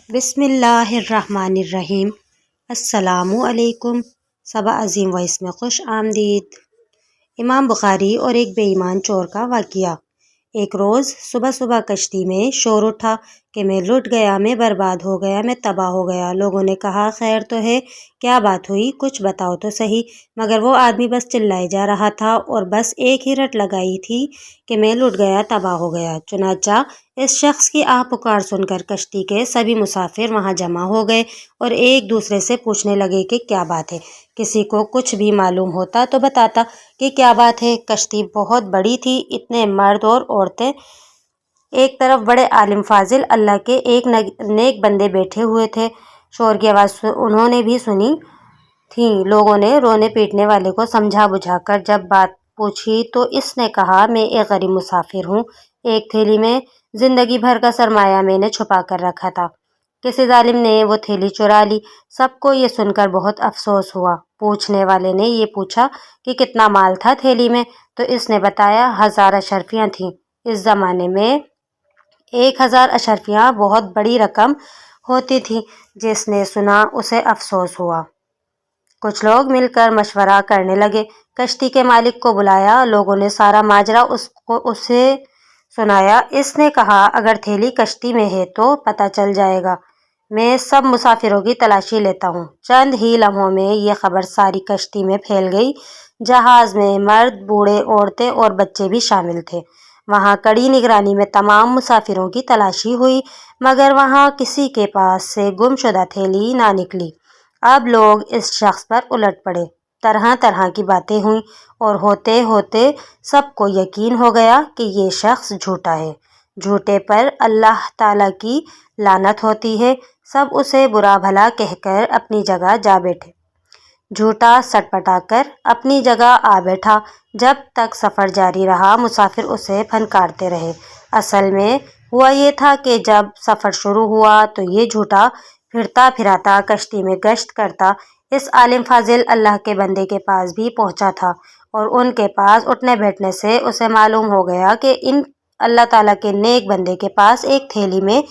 بسم اللہ الرحمن الرحیم۔ السلام علیکم۔ صبا عظیم وائس میں خوش آمدید۔ امام بخاری اور ایک بے ایمان چور کا واقعہ۔ ایک روز صبح صبح کشتی میں شور اٹھا کہ میں لٹ گیا، میں برباد ہو گیا، میں تباہ ہو گیا۔ لوگوں نے کہا خیر تو ہے، کیا بات ہوئی، کچھ بتاؤ تو صحیح۔ مگر وہ آدمی بس چلائے جا رہا تھا اور بس ایک ہی رٹ لگائی تھی کہ میں لٹ گیا، تباہ ہو گیا۔ چنانچہ اس شخص کی آہ پکار سن کر کشتی کے سبھی مسافر وہاں جمع ہو گئے اور ایک دوسرے سے پوچھنے لگے کہ کیا بات ہے۔ کسی کو کچھ بھی معلوم ہوتا تو بتاتا کہ کیا بات ہے۔ کشتی بہت بڑی تھی، اتنے مرد اور عورتیں، ایک طرف بڑے عالم فاضل اللہ کے ایک نیک بندے بیٹھے ہوئے تھے۔ شور کی آواز انہوں نے بھی سنی تھی۔ لوگوں نے رونے پیٹنے والے کو سمجھا بجھا کر جب بات پوچھی تو اس نے کہا میں ایک غریب مسافر ہوں، ایک تھیلی میں زندگی بھر کا سرمایہ میں نے چھپا کر رکھا تھا، کسی ظالم نے وہ تھیلی چرا لی۔ سب کو یہ سن کر بہت افسوس ہوا۔ پوچھنے والے نے یہ پوچھا کہ کتنا مال تھا تھیلی میں، تو اس نے بتایا 1000 اشرفیاں تھیں۔ اس زمانے میں 1000 اشرفیاں بہت بڑی رقم ہوتی تھی۔ جس نے سنا اسے افسوس ہوا۔ کچھ لوگ مل کر مشورہ کرنے لگے، کشتی کے مالک کو بلایا، لوگوں نے سارا ماجرا اسے سنایا۔ اس نے کہا اگر تھیلی کشتی میں ہے تو پتہ چل جائے گا، میں سب مسافروں کی تلاشی لیتا ہوں۔ چند ہی لمحوں میں یہ خبر ساری کشتی میں پھیل گئی۔ جہاز میں مرد، بوڑھے، عورتیں اور بچے بھی شامل تھے۔ وہاں کڑی نگرانی میں تمام مسافروں کی تلاشی ہوئی، مگر وہاں کسی کے پاس سے گم شدہ تھیلی نہ نکلی۔ اب لوگ اس شخص پر الٹ پڑے، طرح طرح کی باتیں ہوئیں اور ہوتے ہوتے سب کو یقین ہو گیا کہ یہ شخص جھوٹا ہے، جھوٹے پر اللہ تعالیٰ کی لعنت ہوتی ہے۔ سب اسے برا بھلا کہہ کر اپنی جگہ جا بیٹھے۔ جھوٹا سٹ پٹا کر اپنی جگہ آ بیٹھا۔ جب تک سفر جاری رہا مسافر اسے پھنکارتے رہے۔ اصل میں ہوا یہ تھا کہ جب سفر شروع ہوا تو یہ جھوٹا پھرتا پھراتا کشتی میں گشت کرتا اس عالم فاضل اللہ کے بندے کے پاس بھی پہنچا تھا، اور ان کے پاس اٹھنے بیٹھنے سے اسے معلوم ہو گیا کہ ان اللہ تعالیٰ کے نیک بندے کے پاس ایک تھیلی میں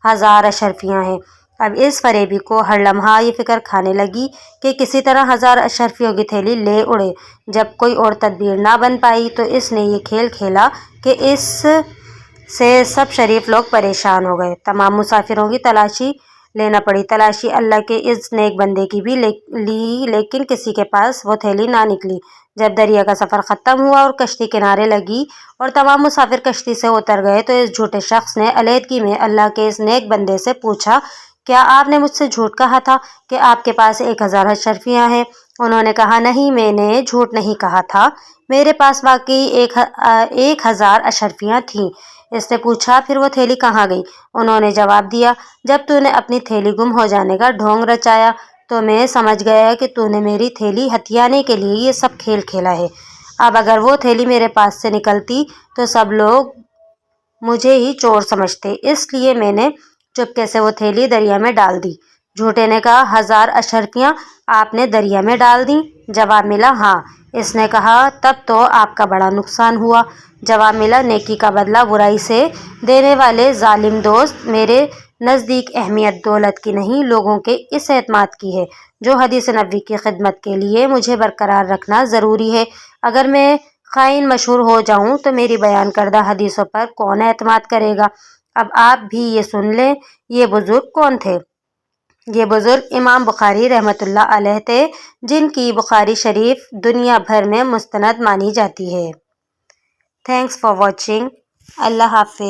1000 اشرفیاں ہیں۔ اب اس فریبی کو ہر لمحہ یہ فکر کھانے لگی کہ کسی طرح 1000 اشرفیوں کی تھیلی لے اڑے۔ جب کوئی اور تدبیر نہ بن پائی تو اس نے یہ کھیل کھیلا کہ اس سے سب شریف لوگ پریشان ہو گئے۔ تمام مسافروں کی تلاشی لینا پڑی۔ تلاشی اللہ کے اس نیک بندے کی بھی لی، لیکن کسی کے پاس وہ تھیلی نہ نکلی۔ جب دریا کا سفر ختم ہوا اور کشتی کنارے لگی اور تمام مسافر کشتی سے اتر گئے تو اس جھوٹے شخص نے علیحدگی میں اللہ کے اس نیک بندے سے پوچھا کیا آپ نے مجھ سے جھوٹ کہا تھا کہ آپ کے پاس 1000 اشرفیاں ہیں؟ انہوں نے کہا نہیں، میں نے جھوٹ نہیں کہا تھا، میرے پاس واقعی 1000 اشرفیاں تھیں۔ اس نے پوچھا پھر وہ تھیلی کہاں گئی؟ انہوں نے جواب دیا جب تو نے اپنی تھیلی گم ہو جانے کا ڈھونگ رچایا تو میں سمجھ گیا کہ تو نے میری تھیلی ہتھیانے کے لیے یہ سب کھیل کھیلا ہے۔ اب اگر وہ تھیلی میرے پاس سے نکلتی تو سب لوگ مجھے ہی چور سمجھتے، اس لیے میں نے چپکے سے وہ تھیلی دریا میں ڈال دی۔ جھوٹے نے کہا 1000 اشرفیاں آپ نے دریا میں ڈال دیں؟ جواب ملا ہاں۔ اس نے کہا تب تو آپ کا بڑا نقصان ہوا۔ جواب ملا نیکی کا بدلہ برائی سے دینے والے ظالم دوست، میرے نزدیک اہمیت دولت کی نہیں، لوگوں کے اس اعتماد کی ہے جو حدیث نبوی کی خدمت کے لیے مجھے برقرار رکھنا ضروری ہے۔ اگر میں خائن مشہور ہو جاؤں تو میری بیان کردہ حدیثوں پر کون اعتماد کرے گا؟ اب آپ بھی یہ سن لیں یہ بزرگ کون تھے۔ یہ بزرگ امام بخاری رحمۃ اللہ علیہ تھے، جن کی بخاری شریف دنیا بھر میں مستند مانی جاتی ہے۔ Thanks for watching. اللہ حافظ۔